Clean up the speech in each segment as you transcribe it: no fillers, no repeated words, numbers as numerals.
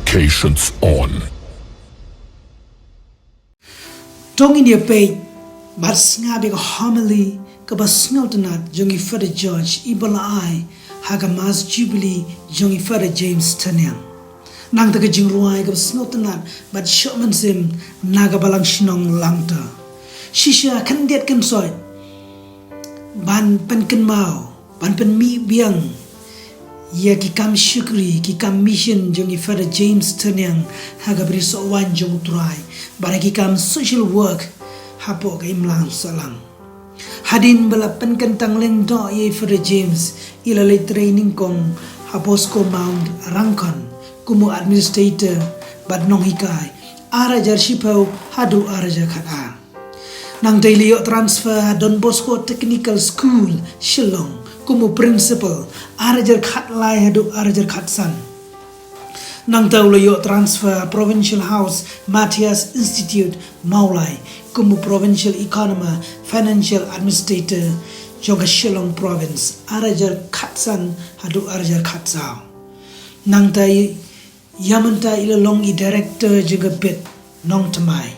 Notifications on. Tong in your page, but snabby homily, kabas snowtonat, Jongi Father George, Ibala I, Hagamas Jubilee, Jongi Father James Tanyang. Nang taga jingruai kabas snowtonat, but shotman sim, nagabalang shinong langta. Shisha kandiat kansoit, ban pen mau, ban pen mi biang. Ya kikam syukri, kikam mission Jongi Father James Tanyang, Hagabri sowan jong turai, bara kikam social work, hapo ka imlang salang. Hadin bala penkentang lendo ye Father James, ilalay training kong hapos ko Mount Rangkon, kumu administrator, bad nong hikay, arajar sipaw, hadu arajar kata. Nang daily transfer Don Bosco Technical School, Shillong, kumu principal, arajar khat lai hadu arajar khat san. Nang taulayo transfer Provincial House, Matthias Institute, Maulai, kumu provincial economer, financial administrator, Joga Shillong province, arajar khat san hadu arajar khat sao. Nang tay yamanta ilalong I director juga bit nong tamai,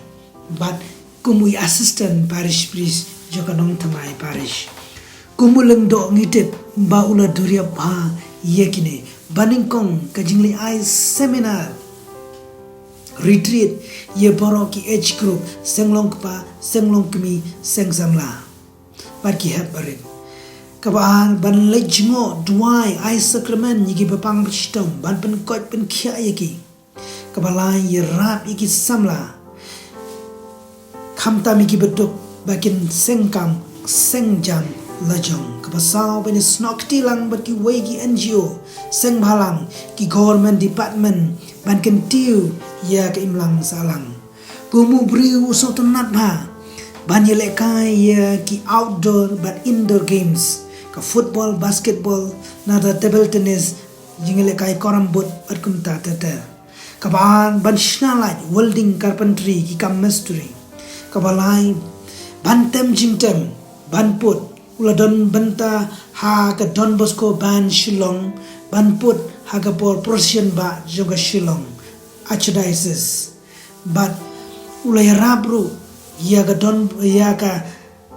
but kumu assistant parish priest juga nong tamai parish. Kumulang do ngitip ba ula duria ba yekine baningkong kajingli ai seminar retreat ye borok ki age group senglong pa senglong kmi sengsamla par ki habarin kabaan ban lejmo duai ai sacrament yiki bapang bistong ban pen kot pen khia yiki kabalai ye rap yiki samla khamta miki beduk bakin sengkam sengjam lajong kapasau bani snok tilang baki wegi NGO seng balang ki government department ban kentiu ya ke imlang salang kumu briu sotonat ba ban yelekai ya ki outdoor but indoor games ka football basketball nada table tennis jingelekai korambut bat kumta tata kaban ban shnalai welding carpentry ki kam mystery kabalai ban tem jingtem ban put uladon benta ha ka Don Bosco ban Shillong ban put ha ka por Protestant ba juga Shillong archdiocese but ulay rabru ya ka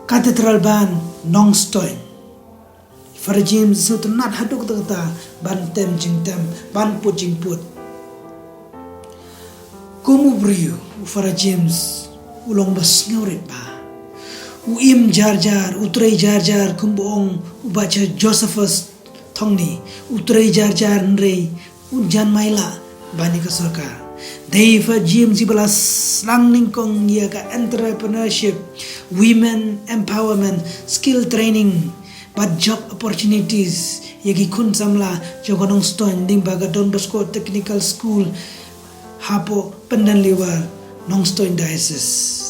cathedral ban Nongstoy Father James sutunat haduk ta ban tem jingtem ban put jingput kumu briu Father James ulong bas ngaurit ba Uim jar-jar, utrai jar-jar kumbuong ubaca Josephus Tongni, utrai jar-jar nrei unjan maila bani kasoka. Deiva Jim Zibalas lang ningkong ya ka entrepreneurship, women empowerment, skill training, but job opportunities yagi kun samla jogonong stone ding baga Don Bosco Technical School hapo pendan liwar Nongstoin Diocese.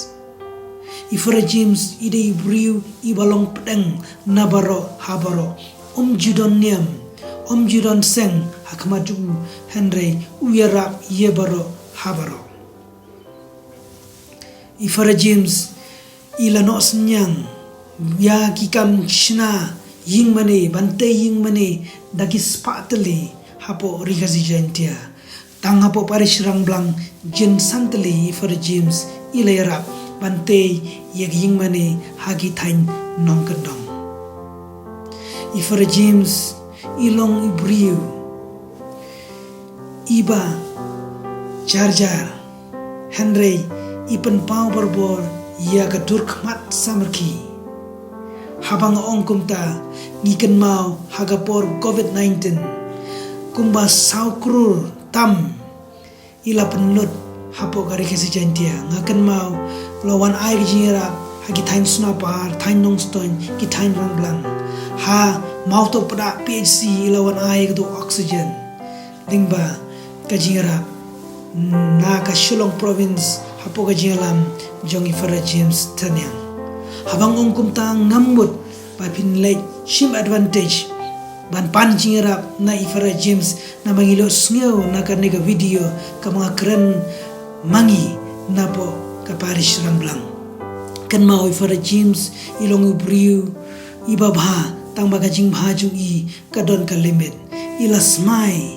Ifara James ide ibriu ibalong pedang nabaro habaro judon niam judon seng hakmaju Henry uyarap yebaro habaro Ifara James ilano senyang ya kikam shna ying mane bante ying mane dagi spateli hapo rigazi jantia tang hapo parish rangblang jin santeli Ifara James ilayarap bante yaging mane hagi tain nong kendong Ifara James ilong ibriu iba jar-jar Henry ipen pau berbor ya ka durkmat samarki habang ongkumta ngiken mau hagapor COVID-19 kumba saukrur tam ila penlut hapo kari kasi jantia ngaken mau lawan air jingira hagi tain snapar tain nongstoin ki tain rangblang ha mau to pada PHC lawan air do oxygen dingba ka jingira na ka Shillong province hapo ka jingalam Jongi Father James Tanyang habang ongkum ta ngambut pa pinlay shim advantage ban pan jingira na Father James na mangilo sngew na ka nega video ka mga keren mangi na po kaparish ramblang kan mau Father James ilong ibriu ibabha tang bagajing bhaju I kadon ka limit ila smai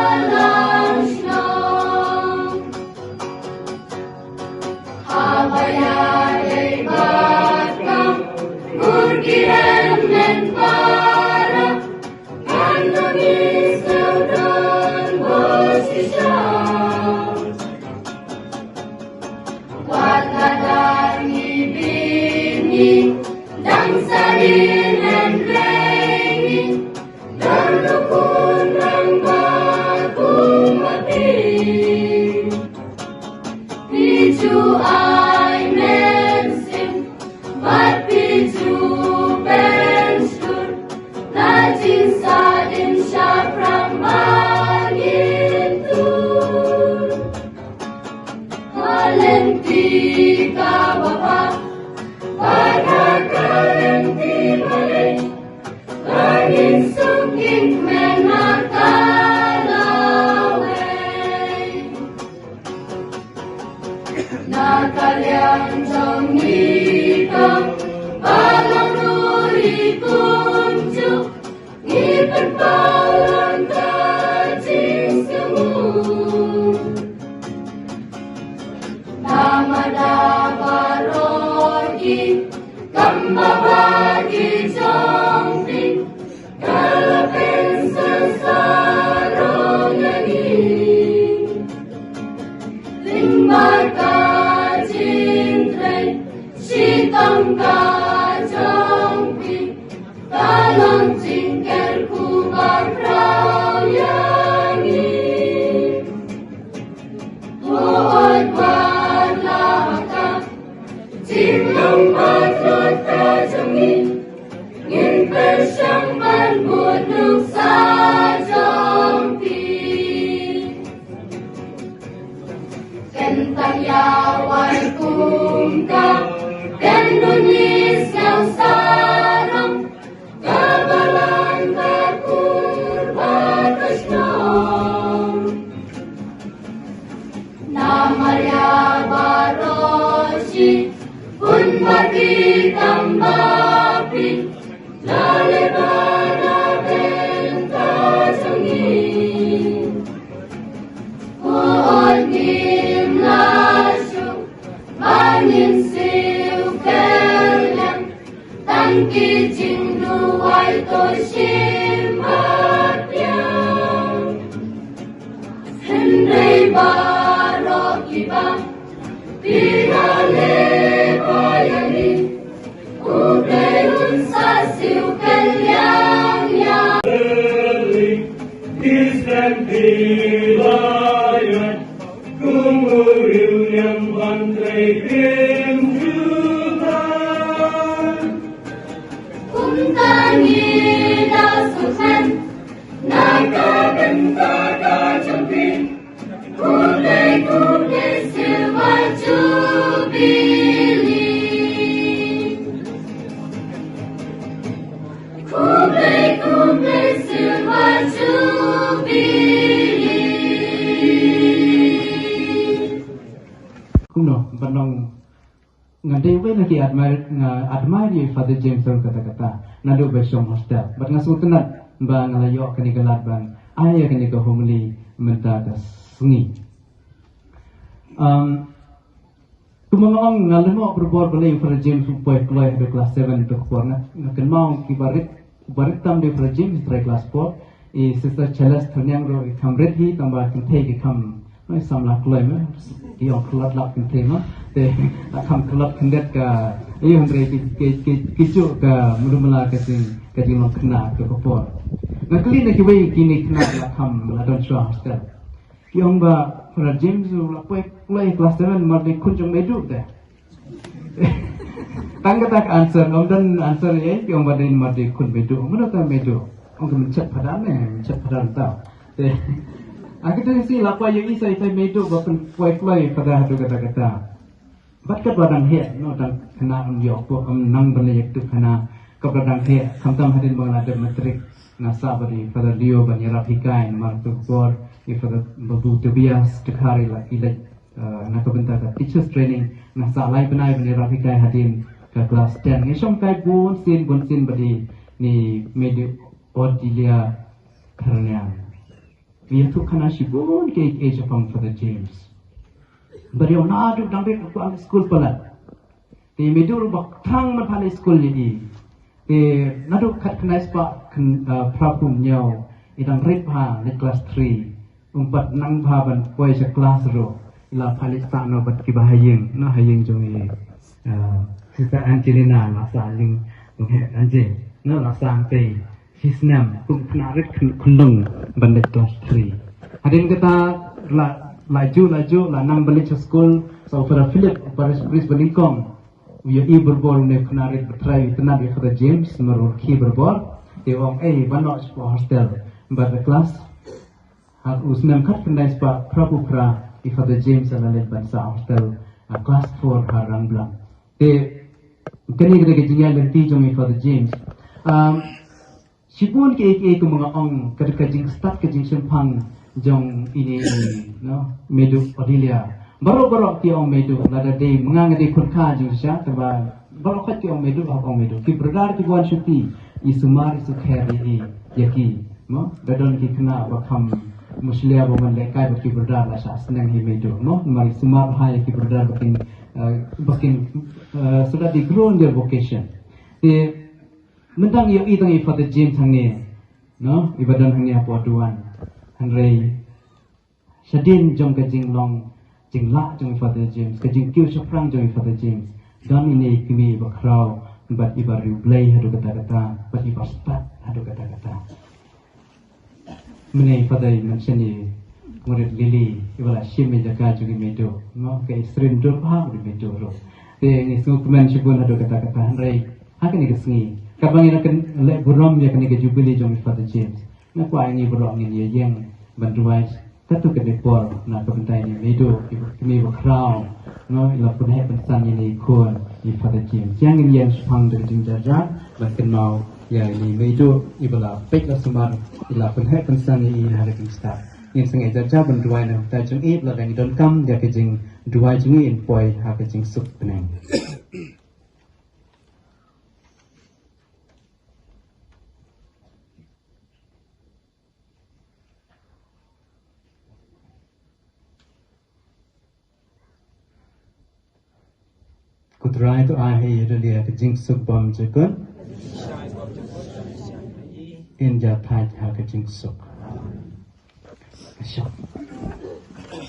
Dang salin and rain, darukun ng bagong api. Piju ay mensin, but piju pensur, lajin sa insya pramangitun. Kalenti kawapa, pada kalenti balik, langin sungking menakalaway. Nakaliang trong ikang balang nuri kunju, ngipin palang kajing semu. Namadavarogi, kambabagi jongping, kalapin sesarong yangin. Limbar ka jintray, sitang ka jongping, kalong jingker kubang prao yangin. Buod warlaka, jinglong matrot ka jangin, ngin persyang manbunuk sa jongping. Kentang yaway kumka, kendunis yang sarang, kabalan ka kurba kasnong. Namarya baroshi, pun mati tambapi, lalebana benta jangin. Buod ngim lasyo, manin siw kelyang, tangki jingluway to shimatyang. Henry Barokiba, Pinale Boyani, Ubeun sa siw kelyang yang. Isang dilayan, kumuril niyang bantay pinjutan. Kung tangi dasuhan, nakaganda ka jambin, kulay-kulay silver jubilee. Kulay-kulay silver jubilee. Kuno banong ngadewe lagi admire Father James kata-kata nado bersong hostel bat ngasutenat bang layo kani galat bang aya kani ka homili menta das sungi tumangong ngalemo berbor beli Father James upoi keluar dari kelas 7 itu keluar ngaken mau barit tam di Father James dari kelas 4 i sister Chelas thanyang ro kamret hi tambah kenthe ki kam noi samla keluar me i on kelat lak kenthe no te kam kelat kendet ka i andre ki cu ka mulumala ka sing lo kena ke kopor ngakli na ki wei kini kena la kam la don shwa hostel ki ong ba Father James la poi kelas 7 mar de kunjung medu de tanggatak answer om dan answer ye ki ong ba din mar de kun medu mana ta medu ong ka mencet padan tau te Aku si lapa yang isa itai medu bapen kuai pada hadu kata-kata. Bat badang he no dan kena yok po nang balik tu kena kabadang he kamtam hadin bangla de metrik nasa bari pada dio banyara hikai mar tu bor i pada babu Tobias dekhari la ilai na kabenta ka teachers training nasa lai benai banyara hikai hadin ke kelas 10 ngisong kai bon sin badi ni medu Odilia Karnian. Ia tu kana sibun ke age of Father James. Beliau nadu dangdek aku school pelat. Di medu bak tang man pale school ni. Di nadu kat kena spa prapum nyau. Idang red pa di kelas 3. Umpat nang pa ban poi se kelas ro. Ila pale sa no bat ki bahayeng no hayeng jong Sister Angelina laksa jing anje no laksa angte hisnam kum knarit kunlung bandit kelas 3 hadin kata laju la nam balik school so para Philip para Chris Belingkong we berbol ne knarit betrai tenab kata James merur ki berbol de wong banok hostel bar kelas har usnam khat kendai spa prabu pra kata James alalet bansa hostel kelas 4 harang blang de kini kita jingal lenti jom Father James sipun ke ek mga ong kadka jing start ke jing sempang jong ini no medu Odilia baro ti ong medu lada de mengang de khurkha jing sya taba baro khat ti ong medu ki berdar ti buan syuti isumar isu khairi yaki no dadon ki kena bakam muslia bo man lekai ki berdar la sya senang hi medu no mari sumar ha ki berdar bakin sudah di grow in their vocation. Di mentang yo itang Father James hangne, no ibadan hangne apa duan, hanrei sadin jong kajing long jing la jong Father James, kajing kiu syafrang jong Father James. Dan ini kimi bakrau bat ibaru play hadu kata-kata, bat ibastat hadu kata-kata. Menai Father mention murid lili ibala shime jaka juga medo no ke istrin dur ha di medo ro te ni su kemen sibun ado kata-kata hanrei hakan ni kesngi kabang ina kan le burom ya kan ke jubilee jong Father James na kwa ini burom ni ye yang banduai tatu ke depor na ke bentai ni medo kimi bakrau no ila pun he pensan ni kon ni Father James yang ni yang sepang dari jingjaja bahkan mau ya ini medo ibala pek la semar ila pun he pensan ni hari kita yang sengaja jaban dua na tajung it la dan don kam dia kejing dua jungi in poi ha kejing sup penang kutrai tu ahi dia kejing sup bom jekun in ja thai ha kejing sup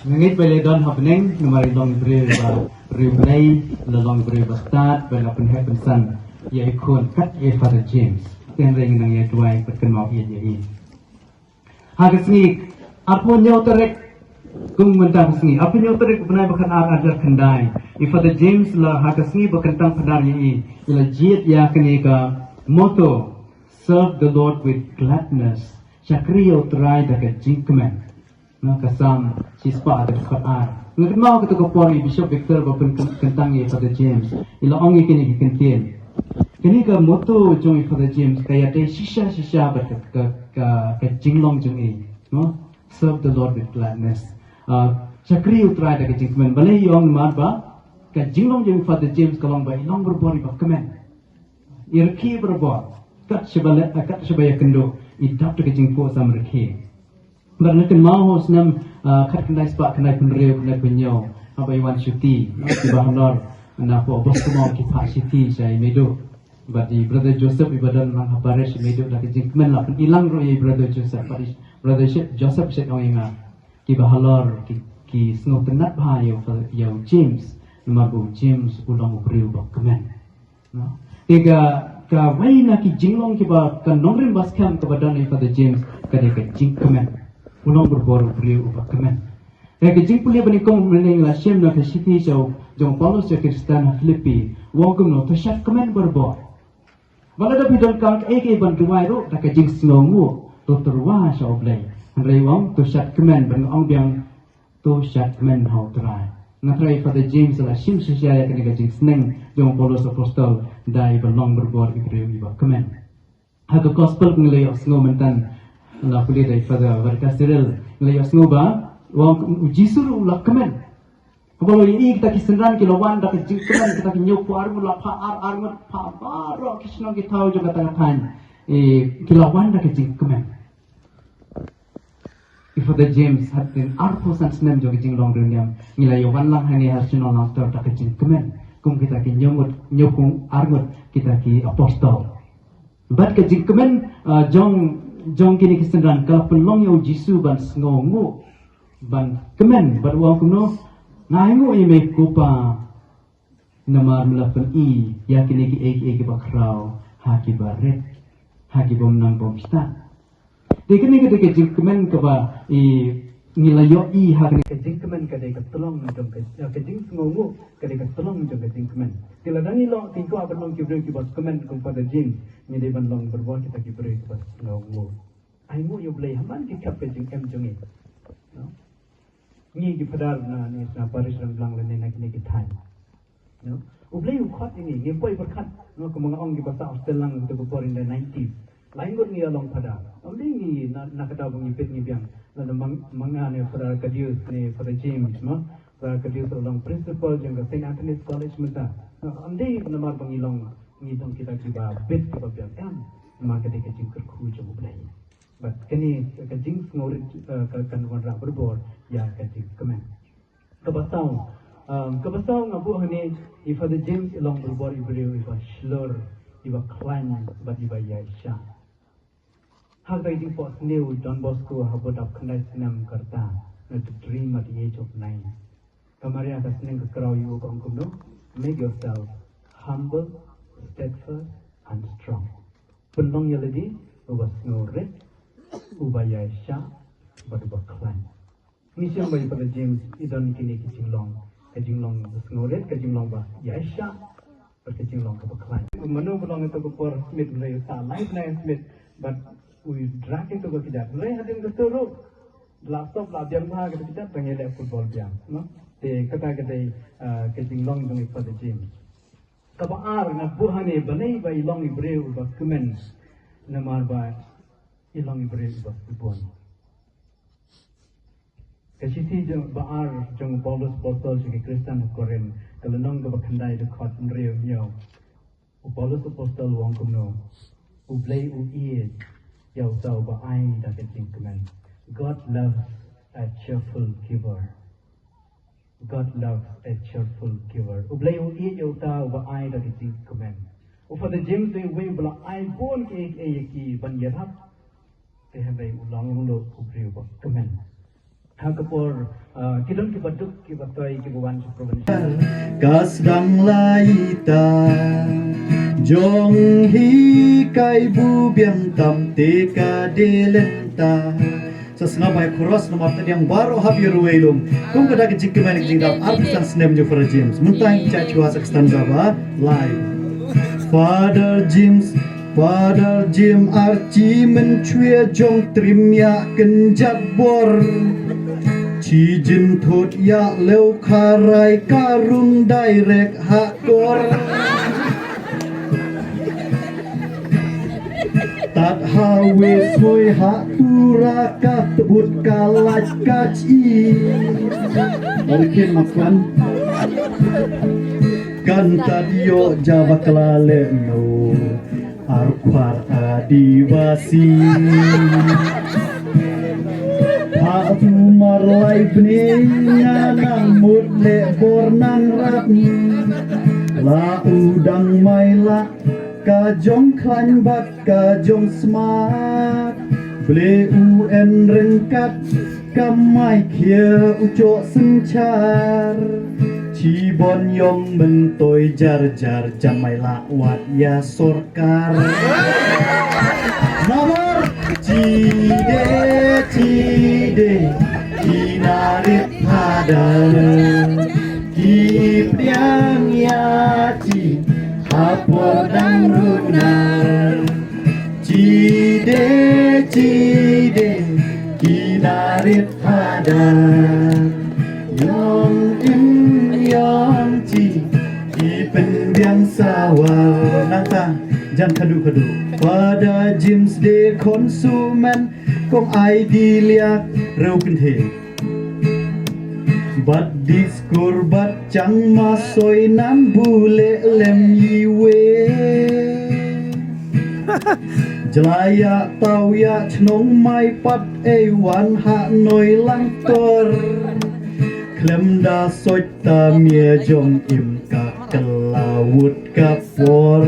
Ngit bele don happening numari long bre ba replay la long bre ba start bela pen happen san ye ikon kat ye Father James ten ring nang ye duai petken mau ye ye hagasni apo nyau terek kung mentang sni apo nyau terek benai bakan adar kendai i Father James la hagasni bakentang padar ye ila jiet ya kenika motto serve the Lord with gladness Syakriyo try daga jingkmen no kasam sispa ada Quran. Ngut mau kita kopori Bishop Victor bapun kentang ye Father James. Ila ongi kini kentien. Kini ka moto jong Father James kaya te shisha bat ka jinglong jong e. No serve the Lord with gladness. Chakri utrai da ka jingmen bale yong mar ba ka jinglong jong Father James kalong ba ilong berbori ba kemen. Irki berbor. Kat sebaya kendo idap da ka jingpo sam rekhi. Barang kan mau senam kat kendai spak kendai penreu kendai penyau apa iwan syuti di bahanor na po bos mau kita syuti saya medo badi brother Joseph ibadan lang habaresh medo lagi jingmen lah ilang roi brother Joseph badi brother Joseph set orang ingat ki bahalor ki snow tenat bahayo yau James nomor James ulang breu bak kemen no tiga ka waina ki jinglong ki ba kan nongrin baskam kepada ni Father James kadek jing kemen ulang berbor beliau ubah kemen. Yang kejing pulia benikong meneng la shem na kesiti jauh jong Paulus ya Kristen Filipi wongkum no tersyak kemen berbor. Walau dah bidon kang eke bantuai ro dah kejing snongu to terwa jauh blay. Henry wong tersyak kemen berong biang tersyak kemen hau terai. Ngatrai Father James la shem sesia ya kene kejing seneng jong Paulus apostol dai belong berbor beliau ubah kemen. Haga gospel pengelai sngo mentan la kulit dari pada berkasiril nilai asnuba wang ujisur ulah kemen kalau ini kita kisenran kilowan dak jingkeman kita kinyuk paru la pa ar pa baro kisno kita tahu juga tangan kilowan dak jingkeman if the James had been arpo sansnem juga jinglong dunia nilai wan lang hani harsino nastar dak jingkeman kum kita kinyuk nyukung argut kita ki apostol bat ke jingkeman jong kini kesendan kalau pelong yang Jisu ban ngongu ban kemen ban uang kuno ngaingu ime kupa namar melakukan yakin iki bakrau haki baret haki bom nang bom sta dekene ke jingkemen ke ba nilayo hakni ke jingkemen ke de tolong jong ke jing sngomu ke de tolong jong ke jingkemen tiladani lo tingko akan long kibre ki bas kemen kum pada jing ni de ban long berbuat kita kibre ki bas sngomu ai mu yo blai haman ki kap ke jingkem jongi no ni ki padar na ni na paris ran blang le na ki thai no ublai u khat ini ngi poi berkat no ko mga ong ki basa austelang to before in the 90s lain got ni along pada ublai ni na kata bungi pit ni biang na mga ne pada kadius ni pada james no pada kadius along principal jang ka St. Anthony's College menta amdei namar bungi long ni dong kita ki ba bit ki ba biang kan ma ka de ka jing ker khu jo ublai but kini ka jing ngori ka kan wan ra berbor ya ka jing kemen kabasau ngabu hani ifa the james along berbor ibreu ifa slur ifa clan but ifa yaisha hak dai jing pos new Don Bosco habot up kandai sinam karta na to dream at the age of 9 kamaria ka sineng ka kraw yu ko angkum no make yourself humble steadfast and strong penong yaladi ubas ngore ubaya sha badu baklan mission bayi pada James idon kini kejinglong snoret kejinglong ba ya sha berkejinglong ke baklan menu belong itu kupor smith mulai sa live na smith but we drag itu ke tidak mulai hadin ke turu laptop la biang ma ke tidak pengele football biang no te kata kata kejinglong dong pada James kabar na buhane banai bai long ibreu ba kumen namar ba ilang ibreu ba pon kasiti jong baar jong Paulus apostol jong Kristen Korin kalenong ga bakhandai de khot reu yo Paulus apostol wong kumno ublei u ie yo sau ba ai da ke jing kemen God loves a cheerful giver ublei u ie yo ta ba ai da ke jing kemen for the James they way bla ai bon ke ki ban yat they have a long lo ubreu ba kemen Hakapor kidon ki baduk ki batoi ki buwan sa probinsya kasdang laita jong hi kai bu biang tam te ka delenta sa snabay cross na marta yang baro habi ruwailum kung kada ki jikkeman ki jingdam artisan snem jo for James muntang chachu asak stanza ba live Father Jim Archie mencuya jong trim ya kenjat bor Chi jin thut ya leu kharai karung direct hakor Tat hawe soi hatura ka tebut kalaj kaci Mungkin makan Kan yo Jawa kelale no arkwar adivasi Aku marlai beninga nang mutle bornang rat La udang maila kajong klan bat kajong smart Ble UN rengkat kamai kia ucok sencar Cibon yong mentoy jar-jar jamai lakwat ya sorkar Nomor Cide Kinarit hadal Kipriang yaci Hapor dan runar Cide Kinarit hadal Yong Yong Ci Ipen biang sawal Nangta Jangan kadu-kadu Pada James Day konsumen Kong ID liak Raukin he Bat diskur bat cang masoy nan bule lem yiwe Jelaya tau ya chnong mai pat wan ha noi lang tor Klem da soi ta mia jom im ka kelawut ka por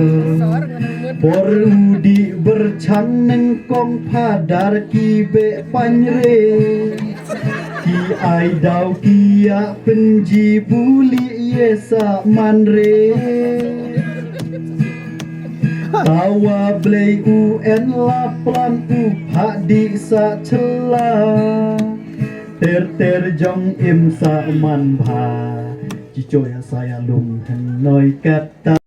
Por udi bercang neng kong padar kibe panyre Ki ai dau kia penji buli yesa manre Tawa blei UN laplan hak di sa cela Ter jong im sa man bha Cicoy saya lung hanoi kata